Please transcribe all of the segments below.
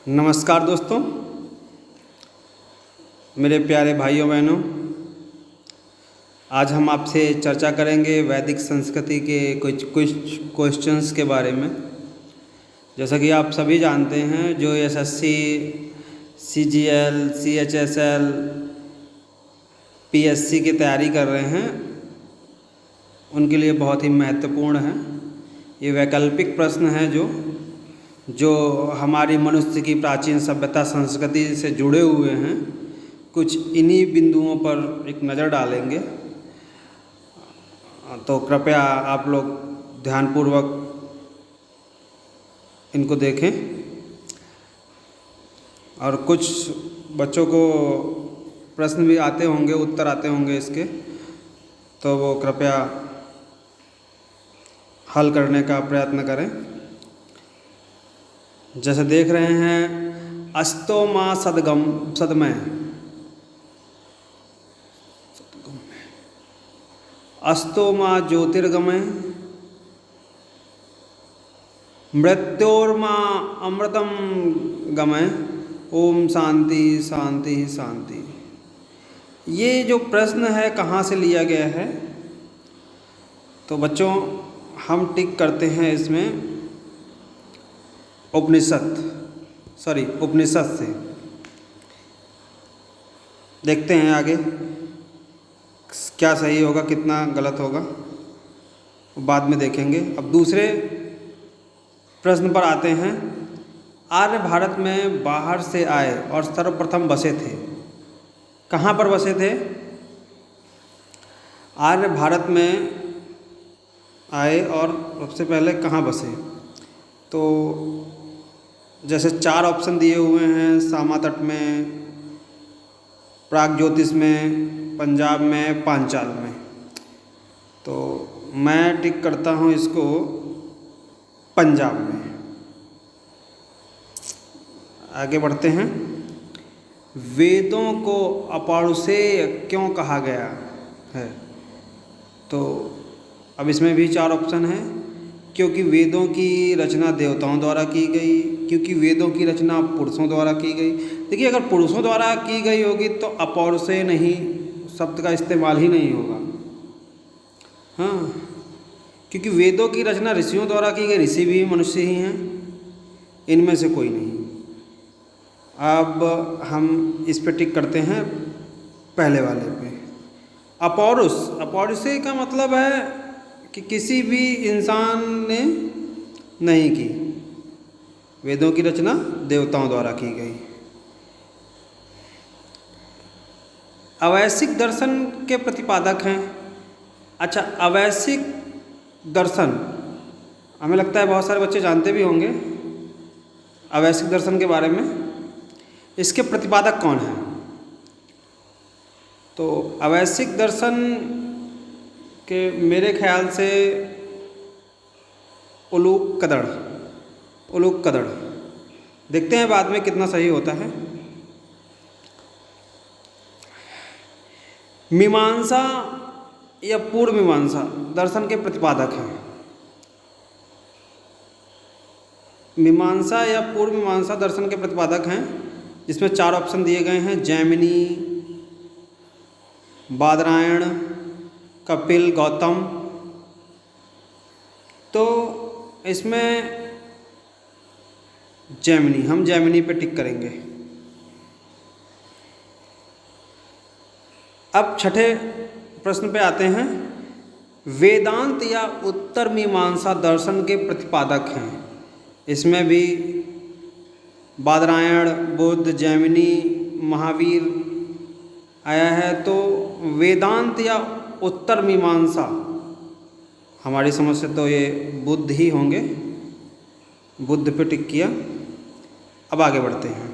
नमस्कार दोस्तों, मेरे प्यारे भाइयों बहनों। आज हम आपसे चर्चा करेंगे वैदिक संस्कृति के कुछ क्वेश्चंस के बारे में। जैसा कि आप सभी जानते हैं, जो एसएससी, सीजीएल, सीएचएसएल, पीएससी की तैयारी कर रहे हैं, उनके लिए बहुत ही महत्वपूर्ण है। ये वैकल्पिक प्रश्न हैं जो हमारी मनुष्य की प्राचीन सभ्यता संस्कृति से जुड़े हुए हैं। कुछ इन्हीं बिंदुओं पर एक नज़र डालेंगे, तो कृपया आप लोग ध्यानपूर्वक इनको देखें। और कुछ बच्चों को प्रश्न भी आते होंगे, उत्तर आते होंगे इसके, तो वो कृपया हल करने का प्रयत्न करें। जैसे देख रहे हैं, अस्तो माँ सदगम सदमय, अस्तो माँ ज्योतिर्गमय, मृत्योर्मा अमृतम गमय, ओम शांति शांति शांति। ये जो प्रश्न है कहाँ से लिया गया है? तो बच्चों, हम टिक करते हैं इसमें उपनिषद से। देखते हैं आगे क्या सही होगा, कितना गलत होगा, बाद में देखेंगे। अब दूसरे प्रश्न पर आते हैं। आर्य भारत में बाहर से आए और सर्वप्रथम बसे थे। कहाँ पर बसे थे? आर्य भारत में आए और सबसे पहले कहाँ बसे? तो जैसे 4 ऑप्शन दिए हुए हैं, सामा तट में, प्राग ज्योतिष में, पंजाब में, पांचाल में। तो मैं टिक करता हूँ इसको पंजाब में। आगे बढ़ते हैं। वेदों को अपौरुषेय क्यों कहा गया है? तो अब इसमें भी 4 ऑप्शन हैं। क्योंकि वेदों की रचना देवताओं द्वारा की गई, क्योंकि वेदों की रचना पुरुषों द्वारा की गई। देखिए, अगर पुरुषों द्वारा की गई होगी तो अपौरुषेय नहीं शब्द का इस्तेमाल ही नहीं होगा। हाँ, क्योंकि वेदों की रचना ऋषियों द्वारा की गई, ऋषि भी मनुष्य ही हैं, इनमें से कोई नहीं। अब हम इस पे टिक करते हैं पहले वाले पे। अपौरुषेय का मतलब है कि किसी भी इंसान ने नहीं की। वेदों की रचना देवताओं द्वारा की गई। अवैशिक दर्शन के प्रतिपादक हैं। अच्छा, अवैशिक दर्शन हमें लगता है बहुत सारे बच्चे जानते भी होंगे अवैशिक दर्शन के बारे में। इसके प्रतिपादक कौन हैं? तो अवैशिक दर्शन के मेरे ख्याल से उलूक कदड़। देखते हैं बाद में कितना सही होता है। मीमांसा या पूर्व मीमांसा दर्शन के प्रतिपादक हैं। मीमांसा या पूर्व मीमांसा दर्शन के प्रतिपादक हैं, जिसमें 4 ऑप्शन दिए गए हैं। जैमिनी, बादरायण, कपिल, गौतम। तो इसमें जैमिनी, हम जैमिनी पे टिक करेंगे। अब छठे प्रश्न पे आते हैं। वेदांत या उत्तर मीमांसा दर्शन के प्रतिपादक हैं। इसमें भी बादरायण, बुद्ध, जैमिनी, महावीर आया है। तो वेदांत या उत्तर मीमांसा, हमारी समझ से तो ये बुद्ध ही होंगे। बुद्ध पे टिक किया। अब आगे बढ़ते हैं।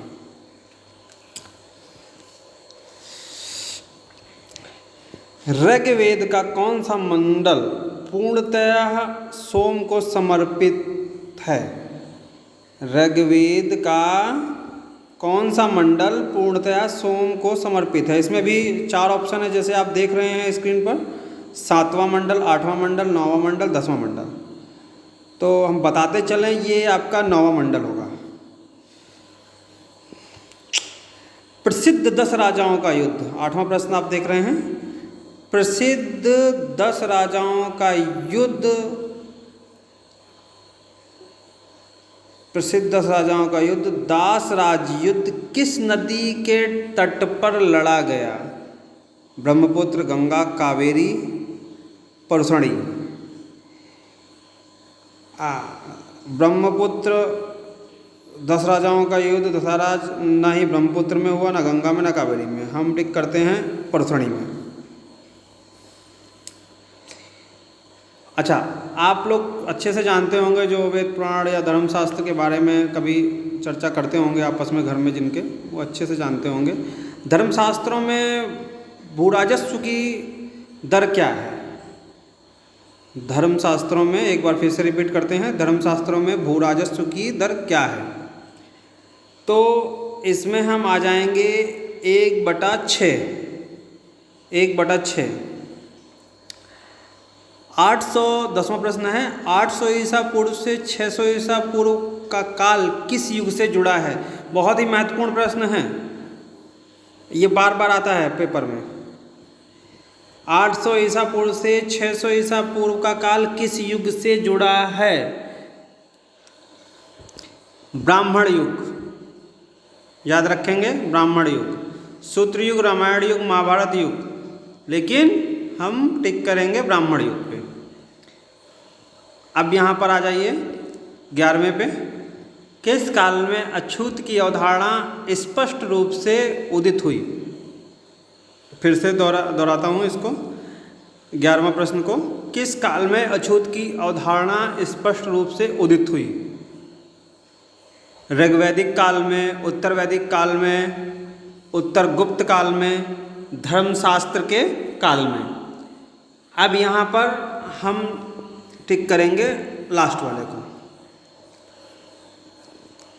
ऋग्वेद का कौन सा मंडल पूर्णतः सोम को समर्पित है? ऋग्वेद का कौन सा मंडल पूर्णतः सोम को समर्पित है? इसमें भी 4 ऑप्शन है, जैसे आप देख रहे हैं स्क्रीन पर। 7वां मंडल, 8वां मंडल, 9वां मंडल, 10वां मंडल। तो हम बताते चलें, ये आपका 9वां मंडल होगा। प्रसिद्ध 10 राजाओं का युद्ध, 8वां प्रश्न आप देख रहे हैं। प्रसिद्ध 10 राजाओं का युद्ध, प्रसिद्ध 10 राजाओं का युद्ध, दासराज युद्ध किस नदी के तट पर लड़ा गया? ब्रह्मपुत्र, गंगा, कावेरी, परसणी। ब्रह्मपुत्र 10 राजाओं का युद्ध, दशराज ना ही ब्रह्मपुत्र में हुआ, ना गंगा में, ना कावेरी में। हम टिक करते हैं परसणी में। अच्छा, आप लोग अच्छे से जानते होंगे, जो वेद पुराण या धर्मशास्त्र के बारे में कभी चर्चा करते होंगे आपस में घर में जिनके, वो अच्छे से जानते होंगे। धर्मशास्त्रों में भूराजस्व की दर क्या है? धर्मशास्त्रों में, एक बार फिर से रिपीट करते हैं, धर्मशास्त्रों में भूराजस्व की दर क्या है? तो इसमें हम आ जाएंगे 1/6। 1/6। 800, 10वां प्रश्न है, 800 ईसा पूर्व से 600 ईसा पूर्व का काल किस युग से जुड़ा है? बहुत ही महत्वपूर्ण प्रश्न है, ये बार बार आता है पेपर में। 800 ईसा पूर्व से 600 ईसा पूर्व का काल किस युग से जुड़ा है? ब्राह्मण युग, याद रखेंगे, ब्राह्मण युग। सूत्र युग, रामायण युग, महाभारत युग, लेकिन हम टिक करेंगे ब्राह्मण युग पे। अब यहाँ पर आ जाइए 11वें पे। किस काल में अछूत की अवधारणा स्पष्ट रूप से उदित हुई? फिर से दोहराता हूँ इसको, 11वां प्रश्न को। किस काल में अछूत की अवधारणा स्पष्ट रूप से उदित हुई? ऋग्वैदिक काल में, उत्तर वैदिक काल में, उत्तर गुप्त काल में, धर्मशास्त्र के काल में। अब यहाँ पर हम टिक करेंगे लास्ट वाले को।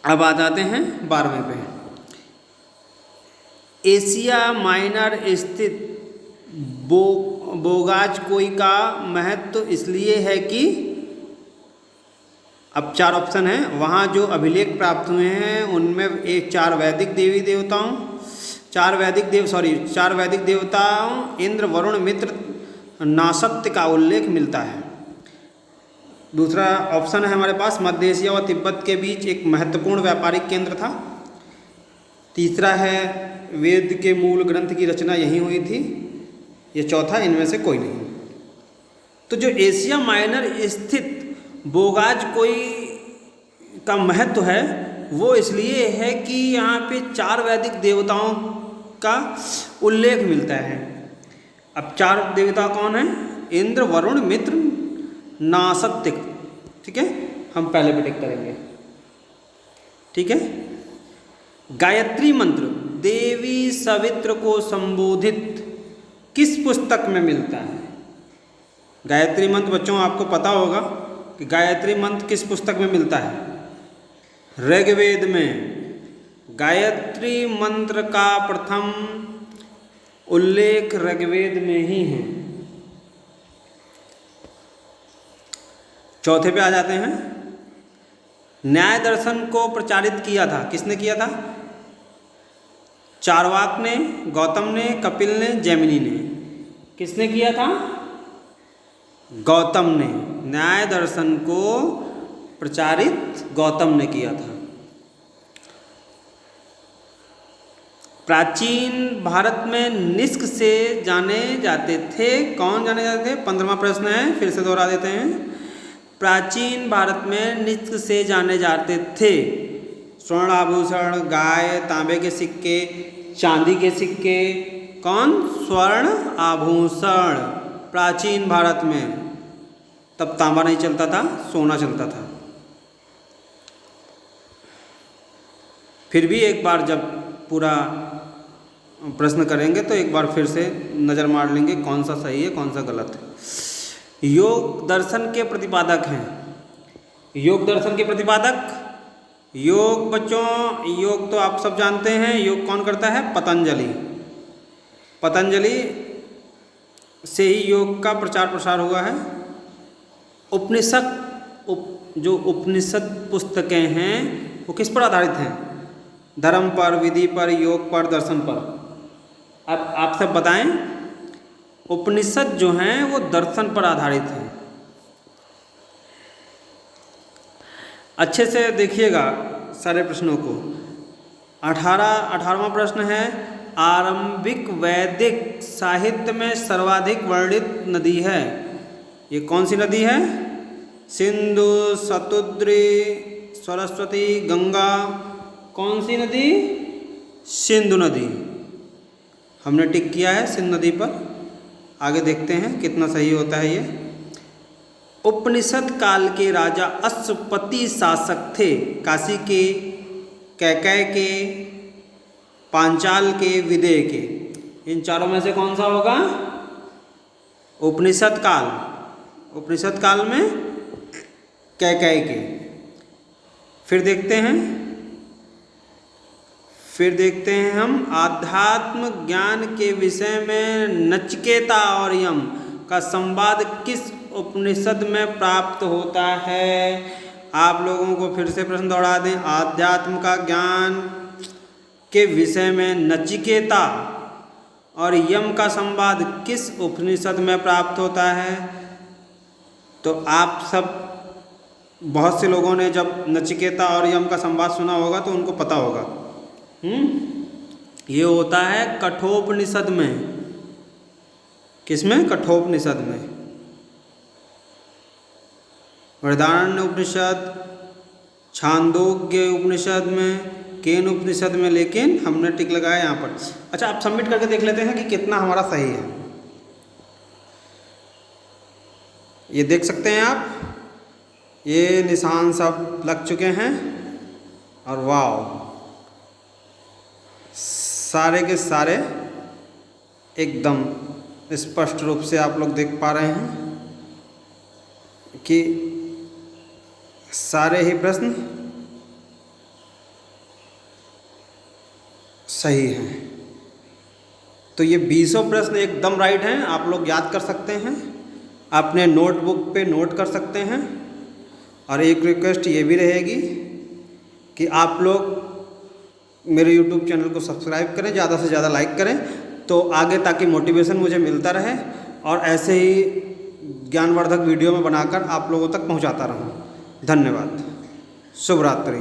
अब आ जाते हैं 12वें पे। एशिया माइनर स्थित बोगाजकोई का महत्व इसलिए है कि, अब 4 ऑप्शन हैं, वहाँ जो अभिलेख प्राप्त हुए हैं उनमें 4 वैदिक देवी देवताओं, 4 वैदिक देवताओं इंद्र, वरुण, मित्र, नासत्य का उल्लेख मिलता है। दूसरा ऑप्शन है हमारे पास, मध्य एशिया व तिब्बत के बीच एक महत्वपूर्ण व्यापारिक केंद्र था। तीसरा है, वेद के मूल ग्रंथ की रचना यहीं हुई थी। ये चौथा, इनमें से कोई नहीं। तो जो एशिया माइनर स्थित बोगाजकोई का महत्व है वो इसलिए है कि यहाँ पे 4 वैदिक देवताओं का उल्लेख मिलता है। अब 4 देवता कौन हैं? इंद्र, वरुण, मित्र, नासत्य। ठीक है, हम पहले पे टिक करेंगे। ठीक है। गायत्री मंत्र देवी सवित्र को संबोधित किस पुस्तक में मिलता है? गायत्री मंत्र बच्चों आपको पता होगा कि गायत्री मंत्र किस पुस्तक में मिलता है? ऋग्वेद में। गायत्री मंत्र का प्रथम उल्लेख ऋग्वेद में ही है। चौथे पे आ जाते हैं। न्याय दर्शन को प्रचारित किया था, किसने किया था? चारवाक ने, गौतम ने, कपिल ने, जैमिनी ने। किसने किया था? गौतम ने। न्याय दर्शन को प्रचारित गौतम ने किया था। प्राचीन भारत में निष्क से जाने जाते थे, कौन जाने जाते थे? 15वां प्रश्न है, फिर से दोहरा देते हैं। प्राचीन भारत में निष्क से जाने जाते थे स्वर्ण आभूषण, गाय, तांबे के सिक्के, चांदी के सिक्के। कौन? स्वर्ण आभूषण। प्राचीन भारत में तब तांबा नहीं चलता था, सोना चलता था। फिर भी एक बार जब पूरा प्रश्न करेंगे तो एक बार फिर से नज़र मार लेंगे कौन सा सही है कौन सा गलत है। योग दर्शन के प्रतिपादक हैं। योग दर्शन के प्रतिपादक, योग बच्चों, योग तो आप सब जानते हैं। योग कौन करता है? पतंजलि। पतंजलि से ही योग का प्रचार प्रसार हुआ है। उपनिषद जो उपनिषद पुस्तकें हैं वो किस पर आधारित हैं? धर्म पर, विधि पर, योग पर, दर्शन पर। अब आप सब बताएं, उपनिषद जो हैं वो दर्शन पर आधारित हैं। अच्छे से देखिएगा सारे प्रश्नों को। 18वां प्रश्न है, आरंभिक वैदिक साहित्य में सर्वाधिक वर्णित नदी है, ये कौन सी नदी है? सिंधु, शतद्री, सरस्वती, गंगा। कौन सी नदी? सिंधु नदी। हमने टिक किया है सिंधु नदी पर। आगे देखते हैं कितना सही होता है ये। उपनिषद काल के राजा अश्वपति शासक थे, काशी के, कैकेय के, पांचाल के, विदेह के। इन चारों में से कौन सा होगा? उपनिषद काल। उपनिषद काल में कैकेय के। फिर देखते हैं हम, आध्यात्म ज्ञान के विषय में नचिकेता और यम का संवाद किस उपनिषद में प्राप्त होता है? आप लोगों को फिर से प्रश्न दोहरा दें, आध्यात्म का ज्ञान के विषय में नचिकेता और यम का संवाद किस उपनिषद में प्राप्त होता है? तो आप सब, बहुत से लोगों ने जब नचिकेता और यम का संवाद सुना होगा तो उनको पता होगा। ये होता है कठोपनिषद में। किसमें? कठोपनिषद में। बृहदारण्य उपनिषद, छांदोग्य उपनिषद में, केन उपनिषद में, लेकिन हमने टिक लगाया यहाँ पर। अच्छा, आप सबमिट करके देख लेते हैं कि कितना हमारा सही है। ये देख सकते हैं आप, ये निशान सब लग चुके हैं। और वाह, सारे के सारे एकदम स्पष्ट रूप से आप लोग देख पा रहे हैं कि सारे ही प्रश्न सही हैं। तो ये 20 प्रश्न एकदम राइट हैं, आप लोग याद कर सकते हैं, अपने नोटबुक पे नोट कर सकते हैं। और एक रिक्वेस्ट ये भी रहेगी कि आप लोग मेरे YouTube चैनल को सब्सक्राइब करें, ज़्यादा से ज़्यादा लाइक करें, तो आगे ताकि मोटिवेशन मुझे मिलता रहे और ऐसे ही ज्ञानवर्धक वीडियो में बनाकर आप लोगों तक पहुंचाता रहूं। धन्यवाद। शुभ रात्रि।